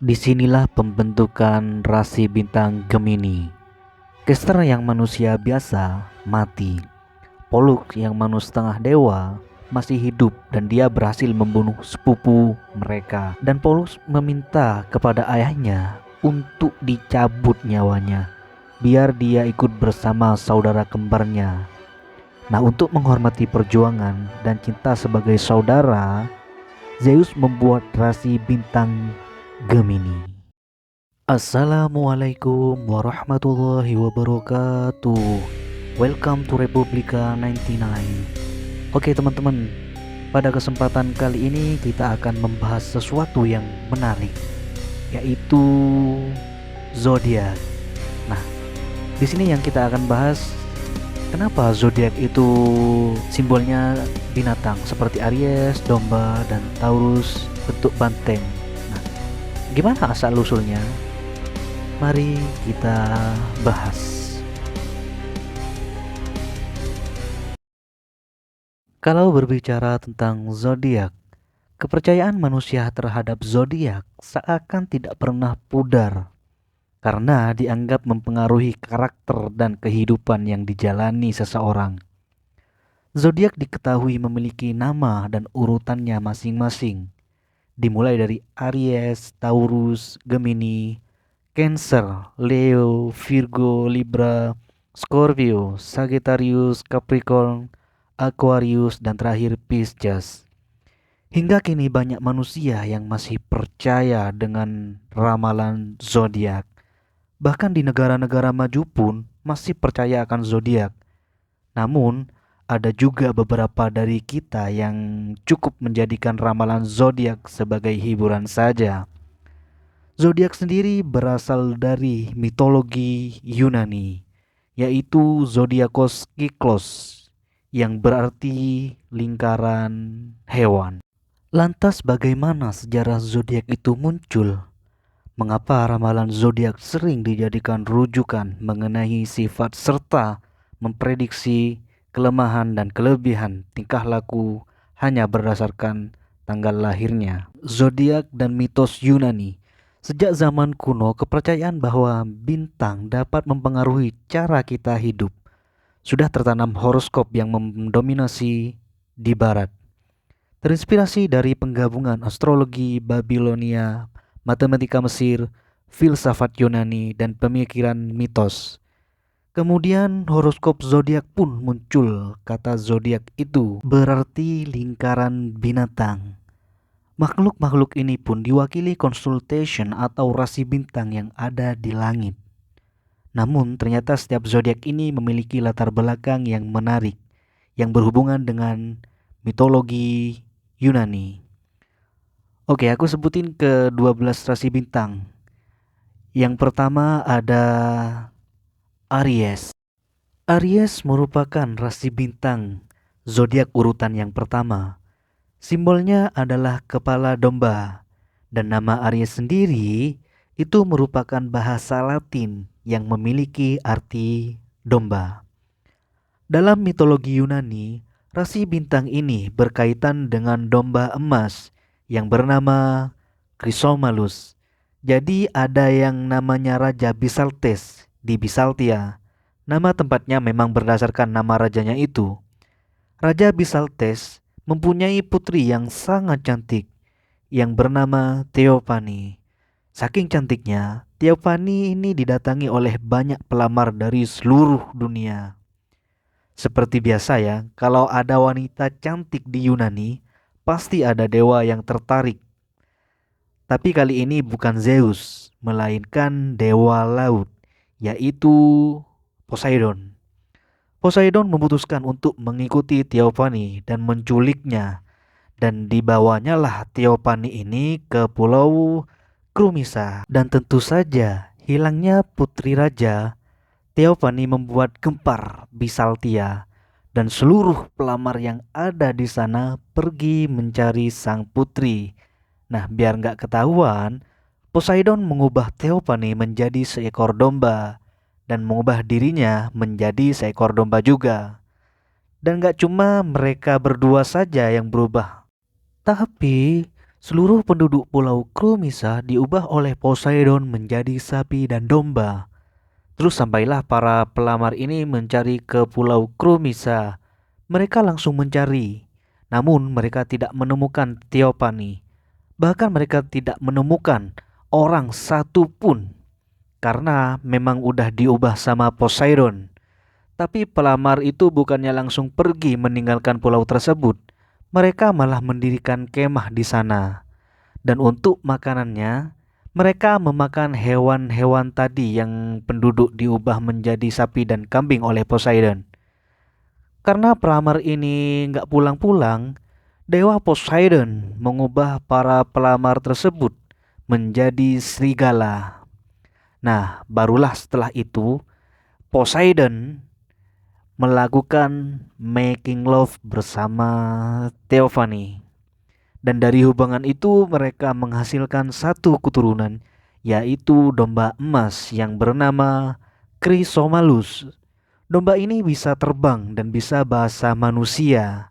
Disinilah pembentukan rasi bintang Gemini. Kester yang manusia biasa mati. Pollux yang manusia setengah dewa masih hidup dan dia berhasil membunuh sepupu mereka. Dan Pollux meminta kepada ayahnya untuk dicabut nyawanya biar dia ikut bersama saudara kembarnya. Nah, untuk menghormati perjuangan dan cinta sebagai saudara, Zeus membuat rasi bintang Gemini. Assalamualaikum warahmatullahi wabarakatuh. Welcome to Republika 99. Oke teman-teman, pada kesempatan kali ini kita akan membahas sesuatu yang menarik, yaitu zodiak. Nah, di sini yang kita akan bahas, kenapa zodiak itu simbolnya binatang seperti Aries, domba, dan Taurus bentuk banteng. Nah, gimana asal usulnya? Mari kita bahas. Kalau berbicara tentang zodiak, kepercayaan manusia terhadap zodiak seakan tidak pernah pudar karena dianggap mempengaruhi karakter dan kehidupan yang dijalani seseorang. Zodiak diketahui memiliki nama dan urutannya masing-masing, dimulai dari Aries, Taurus, Gemini, Cancer, Leo, Virgo, Libra, Scorpio, Sagittarius, Capricorn, Aquarius, dan terakhir Pisces. Hingga kini banyak manusia yang masih percaya dengan ramalan zodiak. Bahkan di negara-negara maju pun masih percaya akan zodiak. Namun, ada juga beberapa dari kita yang cukup menjadikan ramalan zodiak sebagai hiburan saja. Zodiak sendiri berasal dari mitologi Yunani, yaitu Zodiakos Kyklos, yang berarti lingkaran hewan. Lantas bagaimana sejarah zodiak itu muncul? Mengapa ramalan zodiak sering dijadikan rujukan mengenai sifat serta memprediksi kelemahan dan kelebihan tingkah laku hanya berdasarkan tanggal lahirnya? Zodiak dan mitos Yunani. Sejak zaman kuno, kepercayaan bahwa bintang dapat mempengaruhi cara kita hidup sudah tertanam horoskop yang mendominasi di barat. Terinspirasi dari penggabungan astrologi Babilonia, matematika Mesir, filsafat Yunani, dan pemikiran mitos. Kemudian horoskop zodiak pun muncul. Kata zodiak itu berarti lingkaran binatang. Makhluk-makhluk ini pun diwakili constellation atau rasi bintang yang ada di langit. Namun ternyata setiap zodiak ini memiliki latar belakang yang menarik yang berhubungan dengan mitologi Yunani. Oke, aku sebutin ke 12 rasi bintang. Yang pertama ada Aries. Aries merupakan rasi bintang zodiak urutan yang pertama. Simbolnya adalah kepala domba, dan nama Aries sendiri itu merupakan bahasa Latin yang memiliki arti domba. Dalam mitologi Yunani, rasi bintang ini berkaitan dengan domba emas yang bernama Chrysomalus. Jadi ada yang namanya Raja Bisaltes di Bisaltia. Nama tempatnya memang berdasarkan nama rajanya itu. Raja Bisaltes mempunyai putri yang sangat cantik yang bernama Theophany. Saking cantiknya, Theophany ini didatangi oleh banyak pelamar dari seluruh dunia. Seperti biasa ya, kalau ada wanita cantik di Yunani, pasti ada dewa yang tertarik. Tapi kali ini bukan Zeus, melainkan dewa laut, yaitu Poseidon. Poseidon memutuskan untuk mengikuti Theophany dan menculiknya, dan dibawanya lah Theophany ini ke pulau Krumisa. Dan tentu saja hilangnya putri raja, Theophany membuat gempar Bisaltia, dan seluruh pelamar yang ada di sana pergi mencari sang putri. Nah, biar nggak ketahuan, Poseidon mengubah Theophany menjadi seekor domba dan mengubah dirinya menjadi seekor domba juga. Dan gak cuma mereka berdua saja yang berubah, tapi Seluruh penduduk Pulau Krumisa diubah oleh Poseidon menjadi sapi dan domba. Terus sampailah para pelamar ini mencari ke Pulau Krumisa. Mereka langsung mencari, namun mereka tidak menemukan Theophany. Bahkan mereka tidak menemukan orang satu pun karena memang udah diubah sama Poseidon. Tapi pelamar itu bukannya langsung pergi meninggalkan pulau tersebut. Mereka malah mendirikan kemah di sana. Dan untuk makanannya, mereka memakan hewan-hewan tadi yang penduduk diubah menjadi sapi dan kambing oleh Poseidon. Karena pelamar ini nggak pulang-pulang, Dewa Poseidon mengubah para pelamar tersebut menjadi serigala. Nah, barulah setelah itu Poseidon melakukan making love bersama Theophany. Dan dari hubungan itu mereka menghasilkan satu keturunan, yaitu domba emas yang bernama Chrysomalus. Domba ini bisa terbang dan bisa bahasa manusia.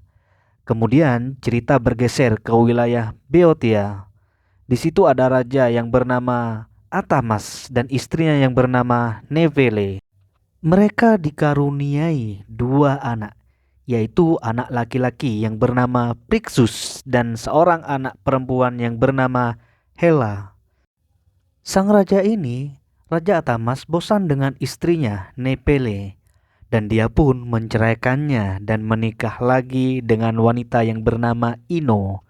Kemudian cerita bergeser ke wilayah Boeotia. Di situ ada raja yang bernama Atamas dan istrinya yang bernama Nevele. Mereka dikaruniai dua anak, yaitu anak laki-laki yang bernama Phrixus dan seorang anak perempuan yang bernama Hela. Sang raja ini, Raja Atamas, bosan dengan istrinya Nepele dan dia pun menceraikannya dan menikah lagi dengan wanita yang bernama Ino.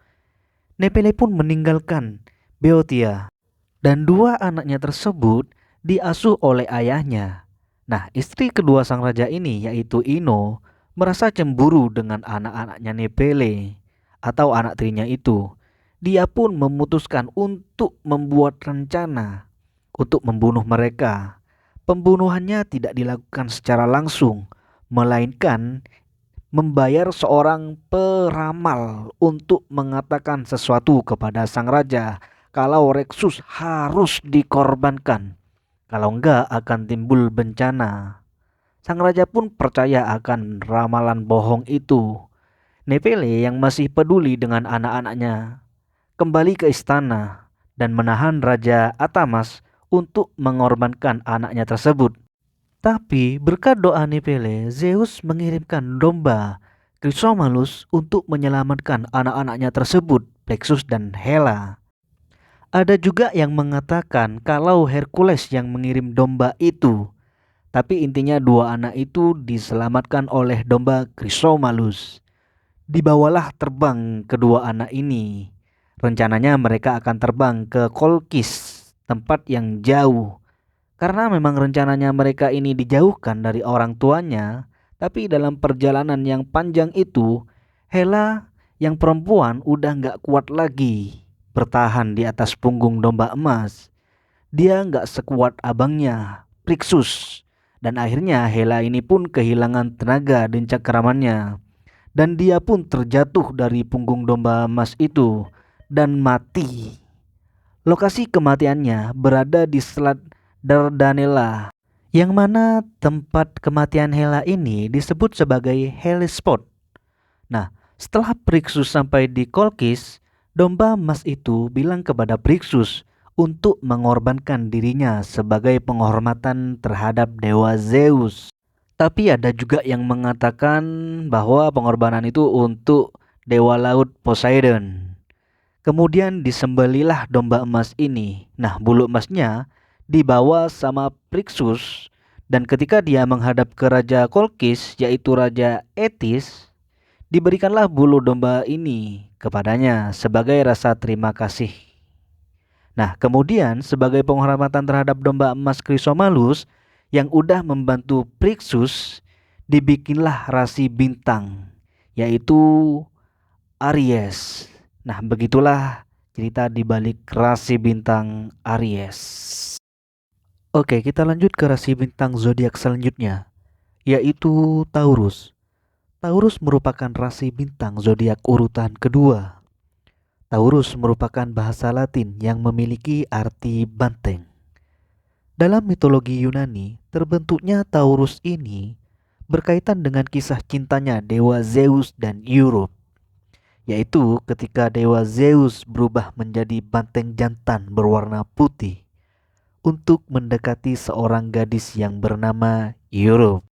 Nepele pun meninggalkan Boeotia dan dua anaknya tersebut diasuh oleh ayahnya. Nah, istri kedua sang raja ini yaitu Ino merasa cemburu dengan anak-anaknya Nepele atau anak tirinya itu. Dia pun memutuskan untuk membuat rencana untuk membunuh mereka. Pembunuhannya tidak dilakukan secara langsung, melainkan membayar seorang peramal untuk mengatakan sesuatu kepada sang raja kalau Rexus harus dikorbankan. Kalau enggak akan timbul bencana. Sang raja pun percaya akan ramalan bohong itu. Nepele yang masih peduli dengan anak-anaknya kembali ke istana dan menahan Raja Atamas untuk mengorbankan anaknya tersebut. Tapi berkat doa Nepele, Zeus mengirimkan domba Chrysomalus untuk menyelamatkan anak-anaknya tersebut, Plexus dan Hela. Ada juga yang mengatakan kalau Hercules yang mengirim domba itu. Tapi intinya dua anak itu diselamatkan oleh domba Chrysomalus. Dibawalah terbang kedua anak ini. Rencananya mereka akan terbang ke Kolkis, tempat yang jauh. Karena memang rencananya mereka ini dijauhkan dari orang tuanya, tapi dalam perjalanan yang panjang itu, Hela yang perempuan udah gak kuat lagi bertahan di atas punggung domba emas. Dia gak sekuat abangnya, Phrixus. Dan akhirnya Hela ini pun kehilangan tenaga dan cakramannya. Dan dia pun terjatuh dari punggung domba emas itu dan mati. Lokasi kematiannya berada di Selat Dardanella, yang mana tempat kematian Hela ini disebut sebagai Hellespont. Nah, setelah Phrixus sampai di Kolkis, domba emas itu bilang kepada Phrixus untuk mengorbankan dirinya sebagai penghormatan terhadap dewa Zeus. Tapi ada juga yang mengatakan bahwa pengorbanan itu untuk dewa laut Poseidon. Kemudian disembelilah domba emas ini. Nah, bulu emasnya dibawa sama Phrixus dan ketika dia menghadap ke Raja Kolkis yaitu Raja Etis, diberikanlah bulu domba ini kepadanya sebagai rasa terima kasih. Nah, kemudian sebagai penghormatan terhadap domba emas Chrysomalus yang udah membantu Phrixus, dibikinlah rasi bintang yaitu Aries. Nah, begitulah cerita di balik rasi bintang Aries. Oke, kita lanjut ke rasi bintang zodiak selanjutnya, yaitu Taurus. Taurus merupakan rasi bintang zodiak urutan kedua. Taurus merupakan bahasa Latin yang memiliki arti banteng. Dalam mitologi Yunani, terbentuknya Taurus ini berkaitan dengan kisah cintanya dewa Zeus dan Europe. yaitu ketika dewa Zeus berubah menjadi banteng jantan berwarna putih untuk mendekati seorang gadis yang bernama Europe.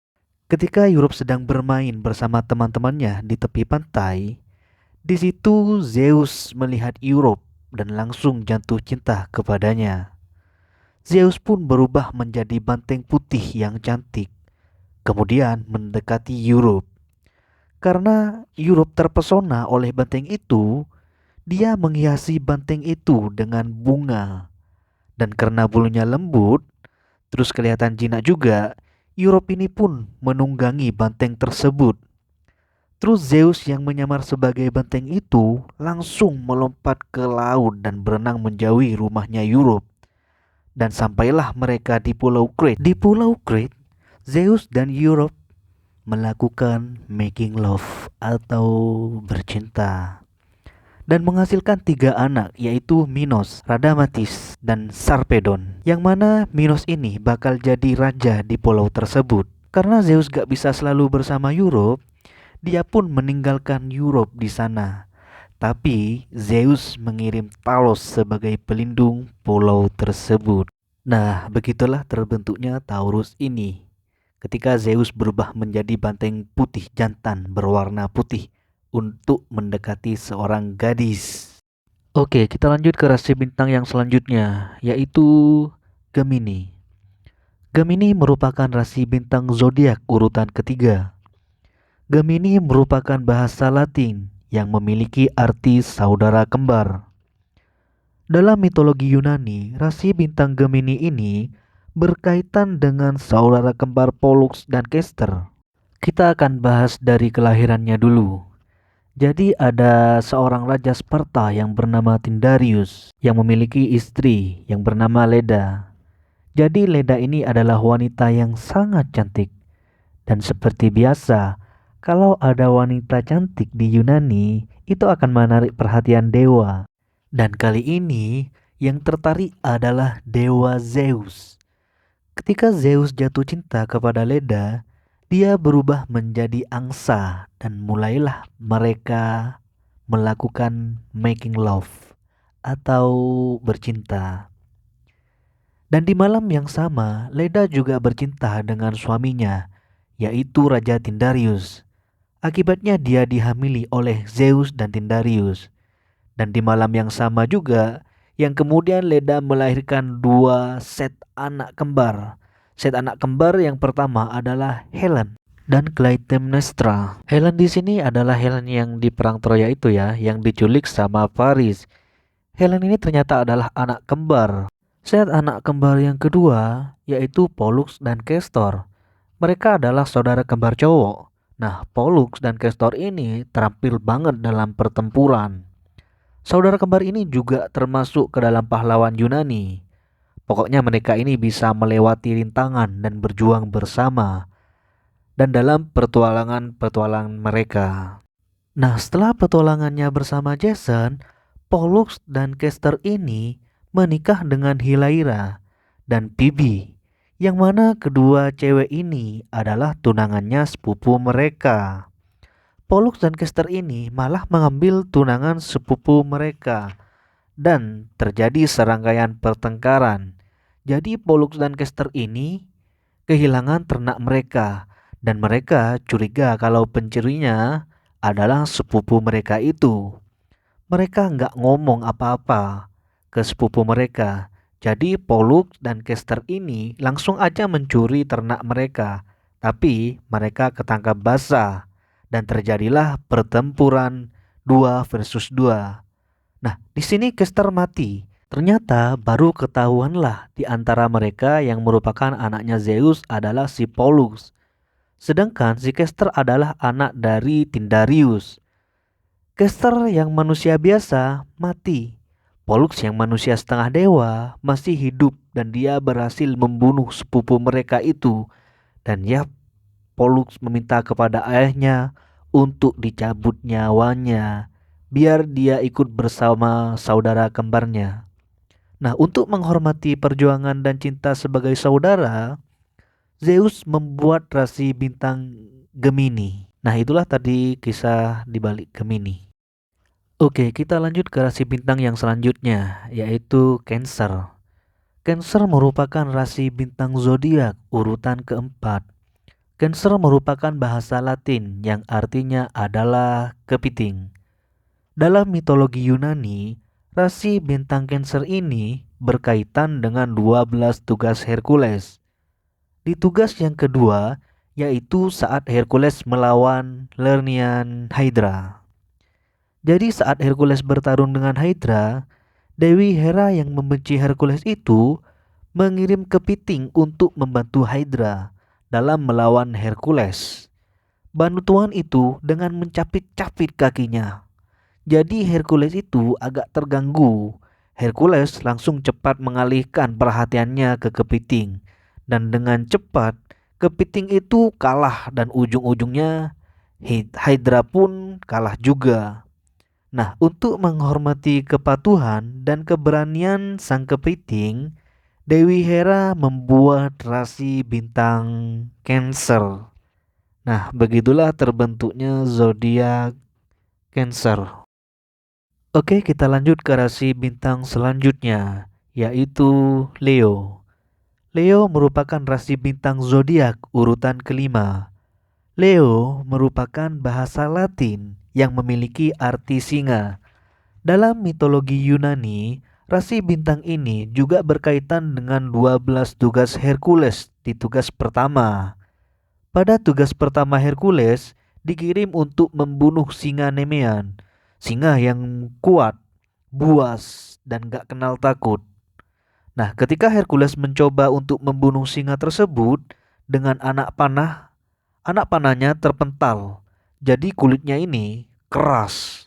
Ketika Europe sedang bermain bersama teman-temannya di tepi pantai, di situ Zeus melihat Europe dan langsung jatuh cinta kepadanya. Zeus pun berubah menjadi banteng putih yang cantik, kemudian mendekati Europe. Karena Europe terpesona oleh banteng itu, dia menghiasi banteng itu dengan bunga. Dan karena bulunya lembut, terus kelihatan jinak juga, Europe ini pun menunggangi banteng tersebut. Terus Zeus yang menyamar sebagai banteng itu langsung melompat ke laut dan berenang menjauhi rumahnya Europe. Dan sampailah mereka di Pulau Crete. Di Pulau Crete, Zeus dan Europe melakukan making love atau bercinta dan menghasilkan 3 anak, yaitu Minos, Radamantis, dan Sarpedon, yang mana Minos ini bakal jadi raja di pulau tersebut. Karena Zeus gak bisa selalu bersama Europe, dia pun meninggalkan Europe di sana. Tapi Zeus mengirim Talos sebagai pelindung pulau tersebut. Nah, begitulah terbentuknya Taurus ini. Ketika Zeus berubah menjadi banteng putih jantan berwarna putih untuk mendekati seorang gadis. Oke, kita lanjut ke rasi bintang yang selanjutnya, yaitu Gemini. Gemini merupakan rasi bintang zodiak urutan ketiga. Gemini merupakan bahasa Latin yang memiliki arti saudara kembar. Dalam mitologi Yunani, rasi bintang Gemini ini berkaitan dengan saudara kembar Pollux dan Castor. Kita akan bahas dari kelahirannya dulu. Jadi ada seorang raja Sparta yang bernama Tindarius yang memiliki istri yang bernama Leda. Jadi Leda ini adalah wanita yang sangat cantik. Dan seperti biasa, kalau ada wanita cantik di Yunani, itu akan menarik perhatian dewa. Dan kali ini yang tertarik adalah dewa Zeus. Ketika Zeus jatuh cinta kepada Leda, dia berubah menjadi angsa dan mulailah mereka melakukan making love atau bercinta. Dan di malam yang sama, Leda juga bercinta dengan suaminya, yaitu Raja Tindarius. Akibatnya dia dihamili oleh Zeus dan Tindarius. Dan di malam yang sama juga, yang kemudian Leda melahirkan 2 set anak kembar. Set anak kembar yang pertama adalah Helen dan Clytemnestra. Helen di sini adalah Helen yang di perang Troya itu ya, yang diculik sama Paris. Helen ini ternyata adalah anak kembar. Set anak kembar yang kedua yaitu Pollux dan Castor. Mereka adalah saudara kembar cowok. Nah, Pollux dan Castor ini terampil banget dalam pertempuran. Saudara kembar ini juga termasuk ke dalam pahlawan Yunani. Pokoknya mereka ini bisa melewati rintangan dan berjuang bersama. Dan dalam petualangan mereka. Nah, setelah petualangannya bersama Jason, Pollux dan Castor ini menikah dengan Hilaira dan Phoebe, yang mana kedua cewek ini adalah tunangannya sepupu mereka. Pollux dan Castor ini malah mengambil tunangan sepupu mereka dan terjadi serangkaian pertengkaran. Jadi Pollux dan Castor ini kehilangan ternak mereka dan mereka curiga kalau pencurinya adalah sepupu mereka itu. Mereka nggak ngomong apa-apa ke sepupu mereka. Jadi Pollux dan Castor ini langsung aja mencuri ternak mereka. Tapi mereka ketangkap basah dan terjadilah pertempuran 2 versus 2. Nah, di sini Castor mati. Ternyata baru ketahuanlah di antara mereka yang merupakan anaknya Zeus adalah si Pollux. Sedangkan si Castor adalah anak dari Tindarius. Castor yang manusia biasa mati. Pollux yang manusia setengah dewa masih hidup dan dia berhasil membunuh sepupu mereka itu. Dan ya, Pollux meminta kepada ayahnya untuk dicabut nyawanya biar dia ikut bersama saudara kembarnya. Nah, untuk menghormati perjuangan dan cinta sebagai saudara, Zeus membuat rasi bintang Gemini. Nah, itulah tadi kisah di balik Gemini. Oke, kita lanjut ke rasi bintang yang selanjutnya, yaitu Cancer. Cancer merupakan rasi bintang zodiak urutan keempat. Cancer merupakan bahasa Latin yang artinya adalah kepiting. Dalam mitologi Yunani, rasi bintang Cancer ini berkaitan dengan 12 tugas Hercules. Di tugas yang kedua, yaitu saat Hercules melawan Lernian Hydra. Jadi saat Hercules bertarung dengan Hydra, Dewi Hera yang membenci Hercules itu mengirim kepiting untuk membantu Hydra dalam melawan Hercules. Bantuan itu dengan mencapit-capit kakinya. Jadi Hercules itu agak terganggu. Hercules langsung cepat mengalihkan perhatiannya ke kepiting. Dan dengan cepat, kepiting itu kalah dan ujung-ujungnya Hydra pun kalah juga. Nah, untuk menghormati kepatuhan dan keberanian sang kepiting, Dewi Hera membuat rasi bintang Cancer. Nah, begitulah terbentuknya zodiak Cancer. Oke, kita lanjut ke rasi bintang selanjutnya, yaitu Leo. Leo merupakan rasi bintang zodiak urutan kelima. Leo merupakan bahasa Latin yang memiliki arti singa. Dalam mitologi Yunani, rasi bintang ini juga berkaitan dengan 12 tugas Hercules di tugas pertama. Pada tugas pertama Hercules dikirim untuk membunuh singa Nemean, singa yang kuat, buas, dan gak kenal takut. Nah, ketika Hercules mencoba untuk membunuh singa tersebut dengan anak panahnya terpental. Jadi kulitnya ini keras.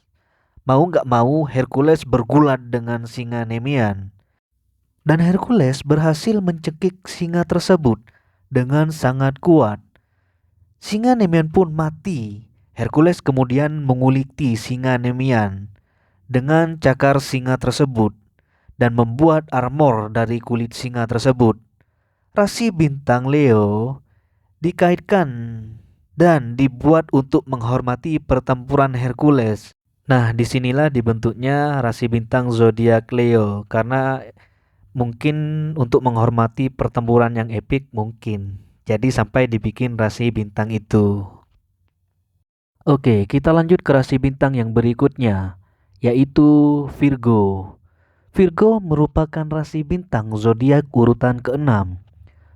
Mau gak mau Hercules bergulat dengan singa Nemean. Dan Hercules berhasil mencekik singa tersebut dengan sangat kuat. Singa Nemean pun mati. Hercules kemudian menguliti singa Nemean dengan cakar singa tersebut dan membuat armor dari kulit singa tersebut. Rasi bintang Leo dikaitkan dan dibuat untuk menghormati pertempuran Hercules. Nah, disinilah dibentuknya rasi bintang zodiak Leo karena mungkin untuk menghormati pertempuran yang epik mungkin. Jadi sampai dibikin rasi bintang itu. Oke, kita lanjut ke rasi bintang yang berikutnya, yaitu Virgo. Virgo merupakan rasi bintang zodiak urutan keenam.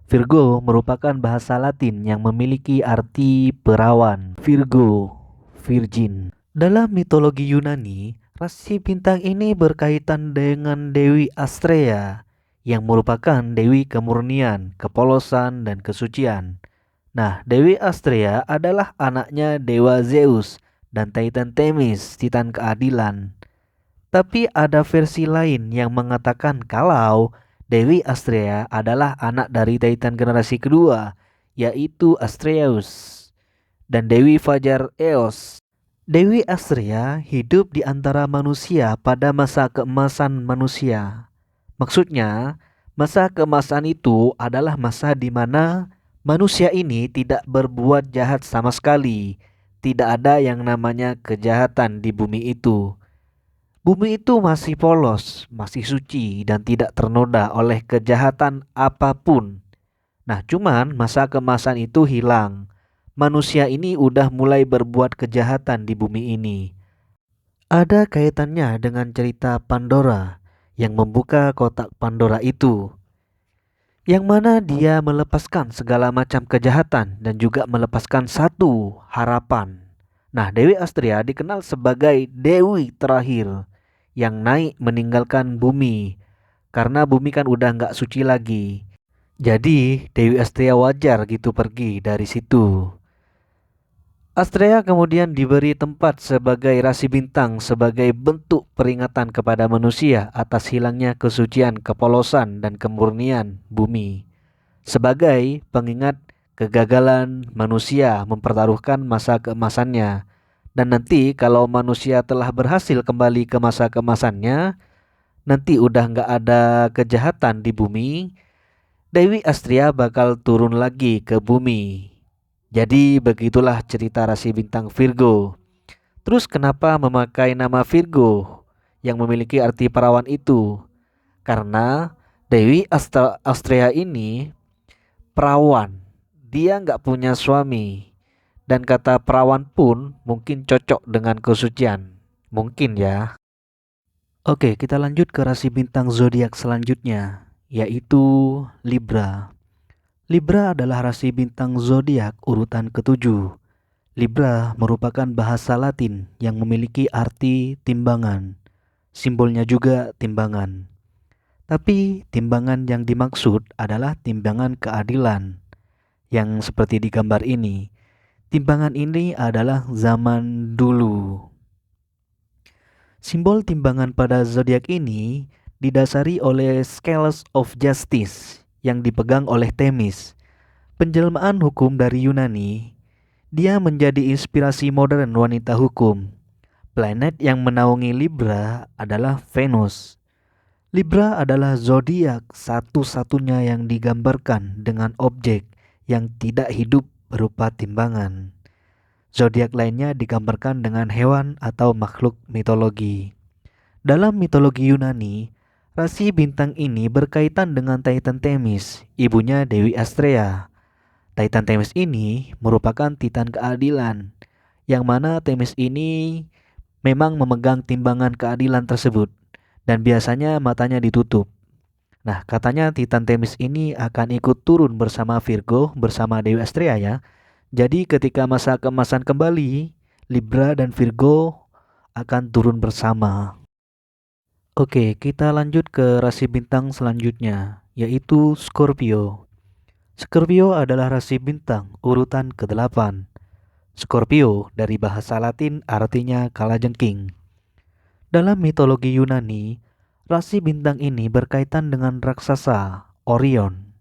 Virgo merupakan bahasa Latin yang memiliki arti perawan. Virgo, virgin. Dalam mitologi Yunani, rasi bintang ini berkaitan dengan Dewi Astrea yang merupakan dewi kemurnian, kepolosan, dan kesucian. Nah, Dewi Astrea adalah anaknya Dewa Zeus dan Titan Themis, Titan keadilan. Tapi ada versi lain yang mengatakan kalau Dewi Astrea adalah anak dari Titan generasi kedua, yaitu Astreus, dan Dewi Fajar Eos. Dewi Astrea hidup di antara manusia pada masa keemasan manusia. Maksudnya, masa keemasan itu adalah masa di mana manusia ini tidak berbuat jahat sama sekali. Tidak ada yang namanya kejahatan di bumi itu. Bumi itu masih polos, masih suci, dan tidak ternoda oleh kejahatan apapun. Nah, cuman masa keemasan itu hilang. Manusia ini udah mulai berbuat kejahatan di bumi ini. Ada kaitannya dengan cerita Pandora yang membuka kotak Pandora itu, yang mana dia melepaskan segala macam kejahatan dan juga melepaskan satu harapan. Nah, Dewi Astrea dikenal sebagai Dewi terakhir yang naik meninggalkan bumi karena bumi kan udah nggak suci lagi. Jadi Dewi Astrea wajar gitu pergi dari situ. Astrea kemudian diberi tempat sebagai rasi bintang sebagai bentuk peringatan kepada manusia atas hilangnya kesucian, kepolosan, dan kemurnian bumi. Sebagai pengingat kegagalan manusia mempertaruhkan masa keemasannya. Dan nanti kalau manusia telah berhasil kembali ke masa keemasannya, nanti udah nggak ada kejahatan di bumi, Dewi Astrea bakal turun lagi ke bumi. Jadi begitulah cerita rasi bintang Virgo. Terus kenapa memakai nama Virgo yang memiliki arti perawan itu? Karena Dewi Astrea ini perawan. Dia nggak punya suami. Dan kata perawan pun mungkin cocok dengan kesucian. Mungkin ya. Oke, kita lanjut ke rasi bintang zodiak selanjutnya, yaitu Libra. Libra adalah rasi bintang zodiak urutan ketujuh. Libra merupakan bahasa Latin yang memiliki arti timbangan. Simbolnya juga timbangan. Tapi timbangan yang dimaksud adalah timbangan keadilan. Yang seperti di gambar ini. Timbangan ini adalah zaman dulu. Simbol timbangan pada zodiak ini didasari oleh Scales of Justice yang dipegang oleh Themis. Penjelmaan hukum dari Yunani, dia menjadi inspirasi modern wanita hukum. Planet yang menaungi Libra adalah Venus. Libra adalah zodiak satu-satunya yang digambarkan dengan objek yang tidak hidup berupa timbangan. Zodiak lainnya digambarkan dengan hewan atau makhluk mitologi. Dalam mitologi Yunani, rasi bintang ini berkaitan dengan Titan Themis, ibunya Dewi Astrea. Titan Themis ini merupakan Titan keadilan, yang mana Themis ini memang memegang timbangan keadilan tersebut, dan biasanya matanya ditutup. Nah, katanya Titan Themis ini akan ikut turun bersama Virgo, bersama Dewi Astrea ya. Jadi ketika masa keemasan kembali, Libra dan Virgo akan turun bersama. Oke, kita lanjut ke rasi bintang selanjutnya, yaitu Scorpio. Scorpio adalah rasi bintang urutan ke-8. Scorpio dari bahasa Latin artinya kalajengking. Dalam mitologi Yunani, rasi bintang ini berkaitan dengan raksasa Orion.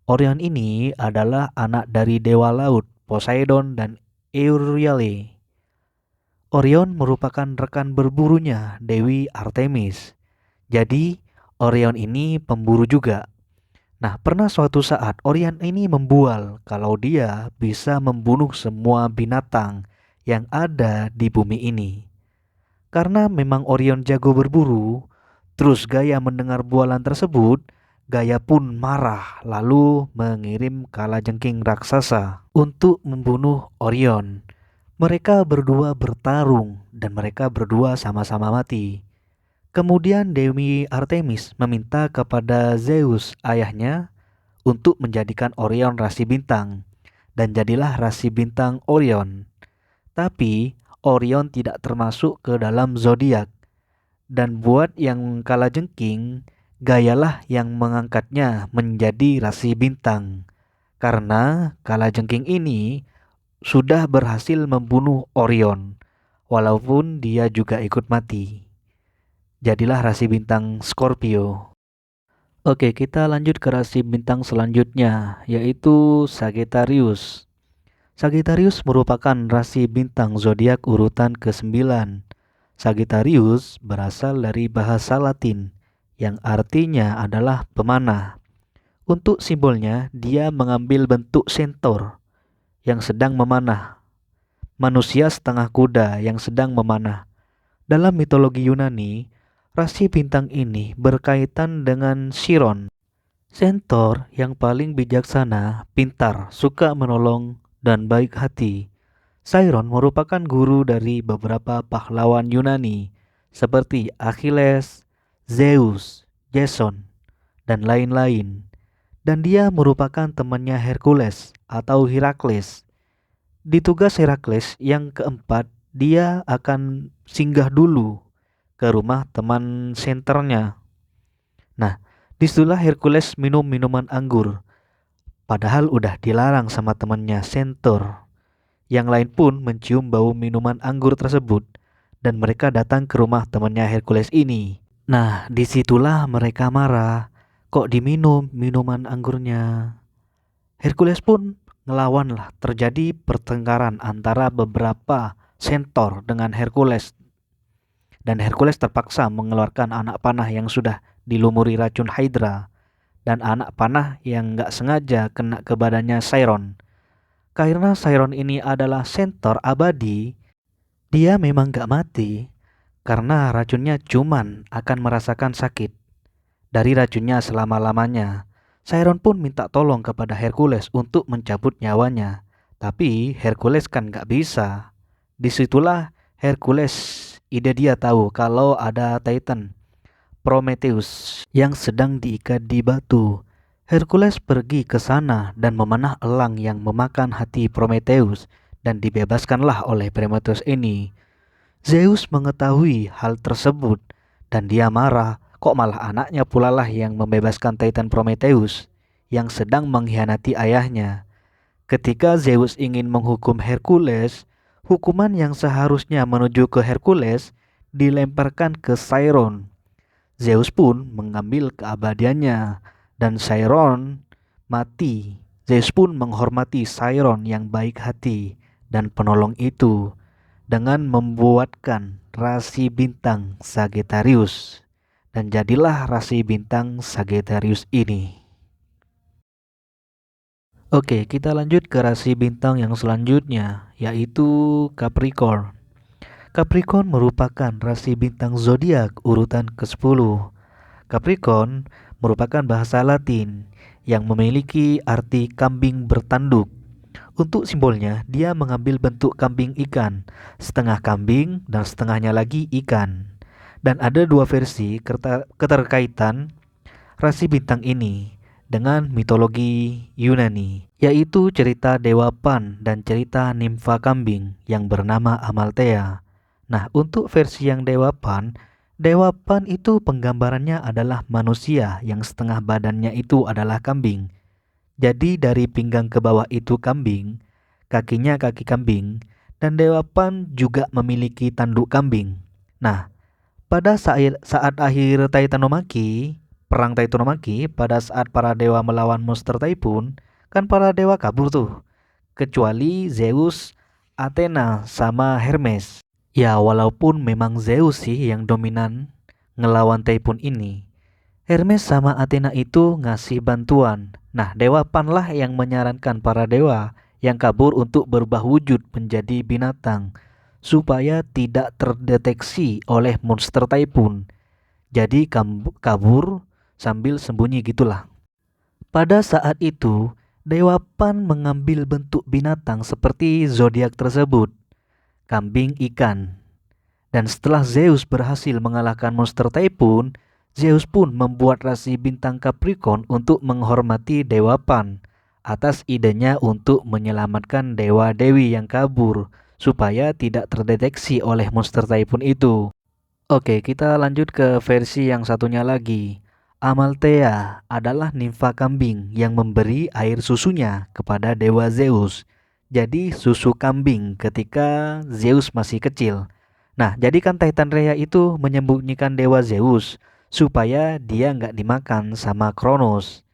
Orion ini adalah anak dari dewa laut Poseidon dan Euryale. Orion merupakan rekan berburunya Dewi Artemis. Jadi Orion ini pemburu juga. Nah, pernah suatu saat Orion ini membual kalau dia bisa membunuh semua binatang yang ada di bumi ini. Karena memang Orion jago berburu, terus Gaia mendengar bualan tersebut, Gaia pun marah lalu mengirim kalajengking raksasa untuk membunuh Orion. Mereka berdua bertarung dan mereka berdua sama-sama mati. Kemudian Dewi Artemis meminta kepada Zeus ayahnya untuk menjadikan Orion rasi bintang, dan jadilah rasi bintang Orion. Tapi Orion tidak termasuk ke dalam zodiak, dan buat yang kalajengking, Gayalah yang mengangkatnya menjadi rasi bintang. Karena kalajengking ini sudah berhasil membunuh Orion, walaupun dia juga ikut mati. Jadilah rasi bintang Scorpio. Oke, kita lanjut ke rasi bintang selanjutnya, yaitu Sagittarius. Sagittarius merupakan rasi bintang zodiak urutan ke-9. Sagittarius berasal dari bahasa Latin yang artinya adalah pemanah. Untuk simbolnya, dia mengambil bentuk centaur yang sedang memanah, manusia setengah kuda yang sedang memanah. Dalam mitologi Yunani, rasi bintang ini berkaitan dengan Chiron, centaur yang paling bijaksana, pintar, suka menolong, dan baik hati. Chiron merupakan guru dari beberapa pahlawan Yunani seperti Achilles, Zeus, Jason, dan lain-lain. Dan dia merupakan temannya Hercules atau Herakles. Di tugas Herakles yang keempat, dia akan singgah dulu ke rumah teman senternya. Nah, disitulah Hercules minum minuman anggur. Padahal udah dilarang sama temannya Centaur. Yang lain pun mencium bau minuman anggur tersebut, dan mereka datang ke rumah temannya Hercules ini. Nah, disitulah mereka marah. Kok diminum minuman anggurnya? Hercules pun ngelawan lah. Terjadi pertengkaran antara beberapa Centaur dengan Hercules. Dan Hercules terpaksa mengeluarkan anak panah yang sudah dilumuri racun Hydra. Dan anak panah yang gak sengaja kena ke badannya Chiron. Karena Chiron ini adalah Centaur abadi, Dia memang gak mati karena racunnya cuman akan merasakan sakit dari racunnya selama-lamanya. Chiron pun minta tolong kepada Hercules untuk mencabut nyawanya. Tapi Hercules kan gak bisa. Disitulah Hercules ide dia tahu kalau ada Titan Prometheus yang sedang diikat di batu. Hercules pergi ke sana dan memanah elang yang memakan hati Prometheus dan dibebaskanlah oleh Prometheus ini. Zeus mengetahui hal tersebut dan dia marah, kok malah anaknya pula lah yang membebaskan Titan Prometheus yang sedang mengkhianati ayahnya. Ketika Zeus ingin menghukum Hercules, hukuman yang seharusnya menuju ke Hercules dilemparkan ke Chiron. Zeus pun mengambil keabadiannya dan Chiron mati. Zeus pun menghormati Chiron yang baik hati dan penolong itu dengan membuatkan rasi bintang Sagittarius. Dan jadilah rasi bintang Sagittarius ini. Oke, kita lanjut ke rasi bintang yang selanjutnya, yaitu Capricorn. Capricorn merupakan rasi bintang zodiak urutan ke-10. Capricorn merupakan bahasa Latin yang memiliki arti kambing bertanduk. Untuk simbolnya, dia mengambil bentuk kambing ikan, setengah kambing dan setengahnya lagi ikan. Dan ada dua versi keterkaitan rasi bintang ini dengan mitologi Yunani, yaitu cerita Dewa Pan dan cerita nimfa kambing yang bernama Amalthea. Nah, untuk versi yang Dewa Pan itu penggambarannya adalah manusia yang setengah badannya itu adalah kambing. Jadi dari pinggang ke bawah itu kambing, kakinya kaki kambing, dan Dewa Pan juga memiliki tanduk kambing. Nah, pada saat akhir Titanomaki, perang Titanomaki, pada saat para dewa melawan monster Typhoon, kan para dewa kabur tuh, kecuali Zeus, Athena, sama Hermes. Ya, walaupun memang Zeus sih yang dominan ngelawan Typhoon ini, Hermes sama Athena itu ngasih bantuan. Nah, Dewa Pan lah yang menyarankan para dewa yang kabur untuk berubah wujud menjadi binatang supaya tidak terdeteksi oleh monster Typhoon. Jadi kabur sambil sembunyi gitulah. Pada saat itu, Dewa Pan mengambil bentuk binatang seperti zodiak tersebut, kambing ikan. Dan setelah Zeus berhasil mengalahkan monster Typhoon, Zeus pun membuat rasi bintang Capricorn untuk menghormati Dewa Pan atas idenya untuk menyelamatkan dewa-dewi yang kabur supaya tidak terdeteksi oleh monster Typhoon itu. Oke, kita lanjut ke versi yang satunya lagi. Amalthea adalah nimfa kambing yang memberi air susunya kepada Dewa Zeus. Jadi susu kambing ketika Zeus masih kecil. Nah, jadi kan Titan Rhea itu menyembunyikan Dewa Zeus supaya dia nggak dimakan sama Kronos.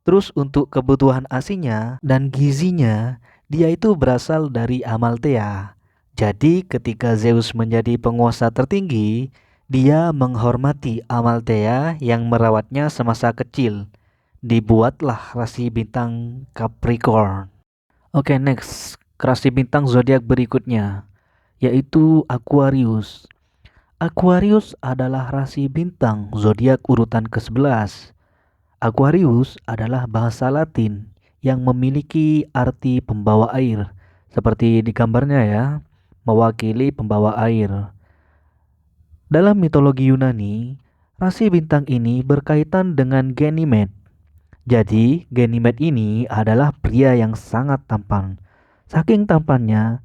Terus untuk kebutuhan asinya dan gizinya, dia itu berasal dari Amalthea. Jadi ketika Zeus menjadi penguasa tertinggi, dia menghormati Amalthea yang merawatnya semasa kecil. Dibuatlah rasi bintang Capricorn. Oke, next. Rasi bintang zodiak berikutnya yaitu Aquarius. Aquarius adalah rasi bintang zodiak urutan ke-11. Aquarius adalah bahasa Latin yang memiliki arti pembawa air, seperti di gambarnya ya, mewakili pembawa air. Dalam mitologi Yunani, rasi bintang ini berkaitan dengan Ganymede. Jadi, Ganymede ini adalah pria yang sangat tampan. Saking tampannya,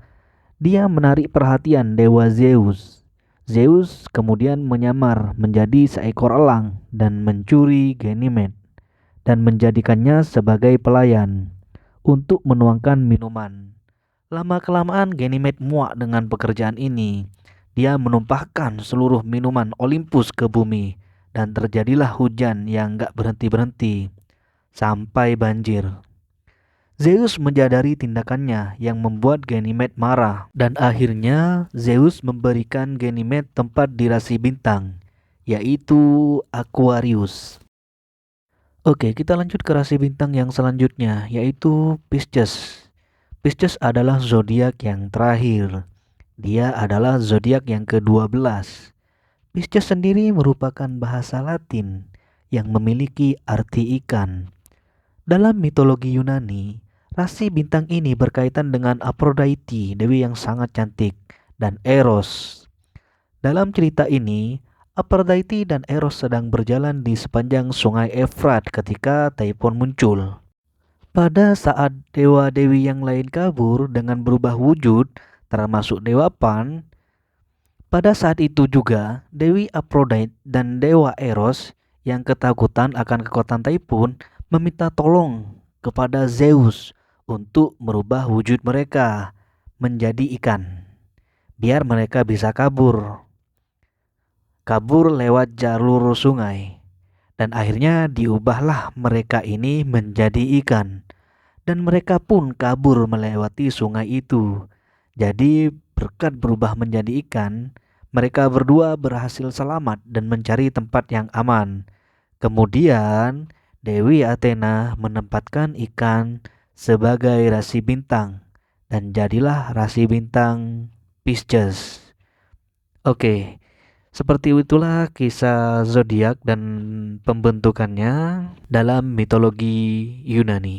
dia menarik perhatian Dewa Zeus. Zeus kemudian menyamar menjadi seekor elang dan mencuri Ganymede dan menjadikannya sebagai pelayan untuk menuangkan minuman. Lama-kelamaan Ganymede muak dengan pekerjaan ini. Dia menumpahkan seluruh minuman Olympus ke bumi dan terjadilah hujan yang gak berhenti-berhenti sampai banjir. Zeus menyadari tindakannya yang membuat Ganymede marah dan akhirnya Zeus memberikan Ganymede tempat di rasi bintang, yaitu Aquarius. Oke, kita lanjut ke rasi bintang yang selanjutnya, yaitu Pisces. Pisces adalah zodiak yang terakhir. Dia adalah zodiak yang ke-12. Pisces sendiri merupakan bahasa Latin yang memiliki arti ikan. Dalam mitologi Yunani, rasi bintang ini berkaitan dengan Aphrodite, dewi yang sangat cantik, dan Eros. Dalam cerita ini, Aphrodite dan Eros sedang berjalan di sepanjang sungai Efrat ketika Typhon muncul. Pada saat dewa-dewi yang lain kabur dengan berubah wujud, termasuk Dewa Pan, pada saat itu juga Dewi Aphrodite dan Dewa Eros yang ketakutan akan kekuatan Typhon meminta tolong kepada Zeus untuk merubah wujud mereka menjadi ikan, biar mereka bisa kabur lewat jalur sungai. Dan akhirnya diubahlah mereka ini menjadi ikan. Dan mereka pun kabur melewati sungai itu. Jadi berkat berubah menjadi ikan, mereka berdua berhasil selamat dan mencari tempat yang aman. Kemudian Dewi Athena menempatkan ikan sebagai rasi bintang dan jadilah rasi bintang Pisces. Oke, seperti itulah kisah zodiak dan pembentukannya dalam mitologi Yunani.